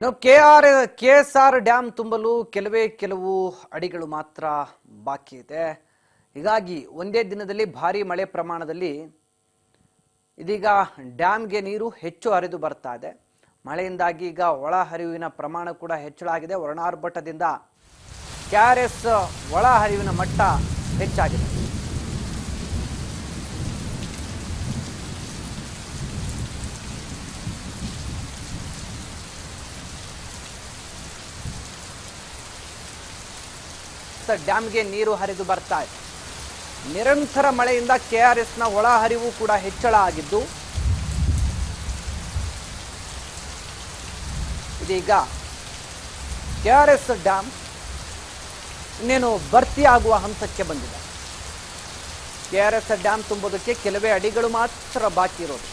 ನಾವು K S R dam ತುಂಬಲು ಕೆಲವು ಅಡಿಗಳು ಮಾತ್ರ ಬಾಕಿ ಇದೆ. ಹೀಗಾಗಿ ಒಂದೇ ದಿನದಲ್ಲಿ ಭಾರಿ ಮಳೆ ಪ್ರಮಾಣದಲ್ಲಿ ಇದೀಗ ಡ್ಯಾಮ್ಗೆ ನೀರು ಹೆಚ್ಚು ಹರಿದು ಬರ್ತಾ ಇದೆ. ಮಳೆಯಿಂದಾಗಿ ಈಗ ಒಳ ಹರಿವಿನ ಪ್ರಮಾಣ ಕೂಡ ಹೆಚ್ಚಳ ಆಗಿದೆ. ವರ್ಣಾರ್ಭಟದಿಂದ KRS ಒಳ ಹರಿವಿನ ಮಟ್ಟ ಹೆಚ್ಚಾಗಿದೆ. ಡ್ಯಾಮ್ಗೆ ನೀರು ಹರಿದು ಬರ್ತಾ ಇದೆ. ನಿರಂತರ ಮಳೆಯಿಂದ KRS ನ ಒಳ ಹರಿವು ಕೂಡ ಹೆಚ್ಚಳ ಆಗಿದ್ದು ಇದೀಗ KRS ಡ್ಯಾಮ್ ಇನ್ನೇನು ಭರ್ತಿ ಆಗುವ ಹಂತಕ್ಕೆ ಬಂದಿದೆ. KRS ಡ್ಯಾಮ್ ತುಂಬೋದಕ್ಕೆ ಕೆಲವೇ ಅಡಿಗಳು ಮಾತ್ರ ಬಾಕಿ ಇರೋದು.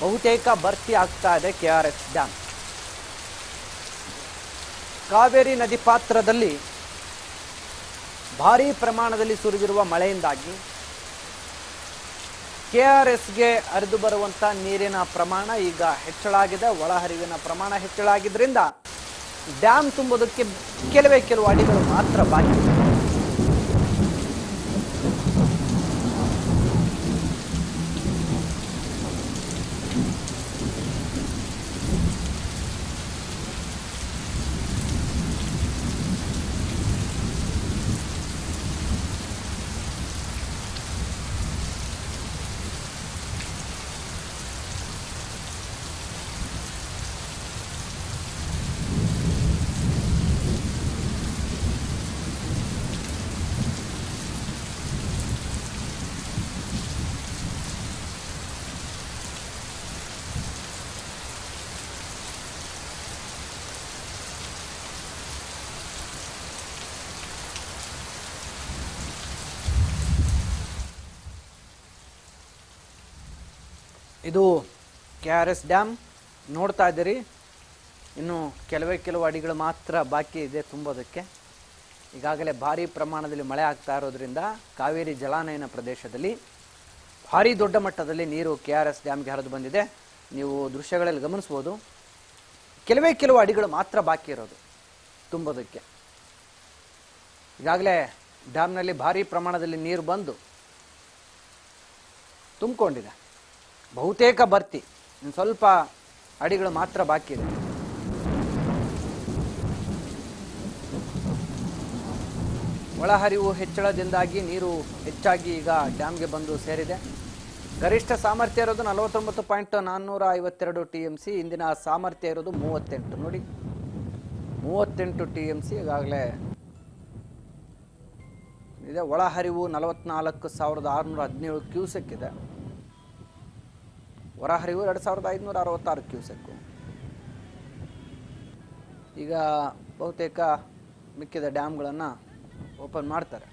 ಬಹುತೇಕ ಭರ್ತಿ ಆಗ್ತಾ ಇದೆ KRS ಡ್ಯಾಮ್. ಕಾವೇರಿ ನದಿ ಪಾತ್ರದಲ್ಲಿ ಭಾರೀ ಪ್ರಮಾಣದಲ್ಲಿ ಸುರಿದಿರುವ ಮಳೆಯಿಂದಾಗಿ KRSಗೆ ಹರಿದು ಬರುವಂಥ ನೀರಿನ ಪ್ರಮಾಣ ಈಗ ಹೆಚ್ಚಳಾಗಿದೆ. ಒಳಹರಿವಿನ ಪ್ರಮಾಣ ಹೆಚ್ಚಳಾಗಿದ್ದರಿಂದ ಡ್ಯಾಮ್ ತುಂಬೋದಕ್ಕೆ ಕೆಲವು ಅಡಿಗಳು ಮಾತ್ರ ಬಾಕಿ ಇದೆ. ಇದು KRS ಡ್ಯಾಮ್ ನೋಡ್ತಾ ಇದ್ದೀರಿ. ಇನ್ನು ಕೆಲವು ಅಡಿಗಳು ಮಾತ್ರ ಬಾಕಿ ಇದೆ ತುಂಬೋದಕ್ಕೆ. ಈಗಾಗಲೇ ಭಾರೀ ಪ್ರಮಾಣದಲ್ಲಿ ಮಳೆ ಆಗ್ತಾ ಇರೋದ್ರಿಂದ ಕಾವೇರಿ ಜಲಾನಯನ ಪ್ರದೇಶದಲ್ಲಿ ಭಾರೀ ದೊಡ್ಡ ಮಟ್ಟದಲ್ಲಿ ನೀರು KRS ಡ್ಯಾಮ್ಗೆ ಹರಿದು ಬಂದಿದೆ. ನೀವು ದೃಶ್ಯಗಳಲ್ಲಿ ಗಮನಿಸ್ಬೋದು. ಕೆಲವು ಅಡಿಗಳು ಮಾತ್ರ ಬಾಕಿ ಇರೋದು ತುಂಬೋದಕ್ಕೆ. ಈಗಾಗಲೇ ಡ್ಯಾಮ್ನಲ್ಲಿ ಭಾರೀ ಪ್ರಮಾಣದಲ್ಲಿ ನೀರು ಬಂದು ತುಂಬಿಕೊಂಡಿದೆ. ಬಹುತೇಕ ಭರ್ತಿ, ಇನ್ನು ಸ್ವಲ್ಪ ಅಡಿಗಳು ಮಾತ್ರ ಬಾಕಿ ಇದೆ. ಒಳಹರಿವು ಹೆಚ್ಚಳದಿಂದಾಗಿ ನೀರು ಹೆಚ್ಚಾಗಿ ಈಗ ಡ್ಯಾಮ್ಗೆ ಬಂದು ಸೇರಿದೆ. ಗರಿಷ್ಠ ಸಾಮರ್ಥ್ಯ ಇರೋದು 49.452 TMC. ಇಂದಿನ ಸಾಮರ್ಥ್ಯ ಇರೋದು 38. ನೋಡಿ, 38 TMC ಈಗಾಗಲೇ ಇದೆ. ಒಳಹರಿವು 44,617 ಕ್ಯೂಸೆಕ್ ಇದೆ. ಹೊರಹರಿವು 2,566 ಕ್ಯೂಸೆಕ್ಕು. ಈಗ ಬಹುತೇಕ ಮಿಕ್ಕಿದ ಡ್ಯಾಮ್ಗಳನ್ನು ಓಪನ್ ಮಾಡ್ತಾರೆ.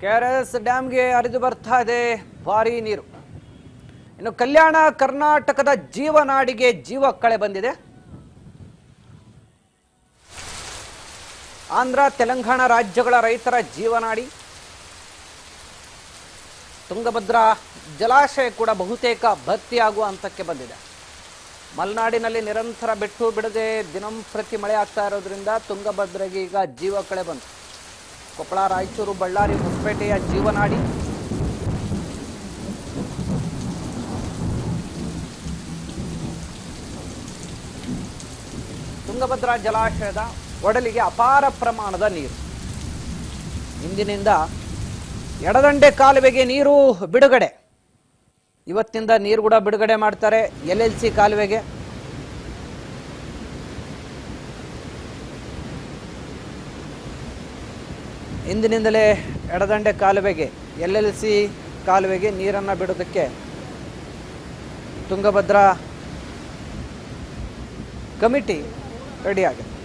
KRS ಡ್ಯಾಮ್ಗೆ ಹರಿದು ಬರ್ತಾ ಇದೆ ಭಾರೀ ನೀರು. ಇನ್ನು ಕಲ್ಯಾಣ ಕರ್ನಾಟಕದ ಜೀವನಾಡಿಗೆ ಜೀವ ಕಳೆ ಬಂದಿದೆ. ಆಂಧ್ರ ತೆಲಂಗಾಣ ರಾಜ್ಯಗಳ ರೈತರ ಜೀವನಾಡಿ ತುಂಗಭದ್ರಾ ಜಲಾಶಯ ಕೂಡ ಬಹುತೇಕ ಭರ್ತಿಯಾಗುವ ಹಂತಕ್ಕೆ ಬಂದಿದೆ. ಮಲೆನಾಡಿನಲ್ಲಿ ನಿರಂತರ ಬಿಟ್ಟು ಬಿಡದೆ ದಿನಂಪ್ರತಿ ಮಳೆ ಆಗ್ತಾ ಇರೋದ್ರಿಂದ ತುಂಗಭದ್ರೆಗೆ ಈಗ ಜೀವ ಕಳೆ ಬಂತು. ಕೊಪ್ಪಳ, ರಾಯಚೂರು, ಬಳ್ಳಾರಿ, ಹೊಸಪೇಟೆಯ ಜೀವನಾಡಿ ತುಂಗಭದ್ರಾ ಜಲಾಶಯದ ಒಡಲಿಗೆ ಅಪಾರ ಪ್ರಮಾಣದ ನೀರು. ಇಂದಿನಿಂದ ಎಡದಂಡೆ ಕಾಲುವೆಗೆ ನೀರು ಬಿಡುಗಡೆ. ಇವತ್ತಿಂದ ನೀರು ಕೂಡ ಬಿಡುಗಡೆ ಮಾಡ್ತಾರೆ LLC ಕಾಲುವೆಗೆ. ಇಂದಿನಿಂದಲೇ ಎಡದಂಡೆ ಕಾಲುವೆಗೆ LLC ಕಾಲುವೆಗೆ ನೀರನ್ನು ಬಿಡೋದಕ್ಕೆ ತುಂಗಭದ್ರಾ ಕಮಿಟಿ ರೆಡಿ ಆಗಿದೆ.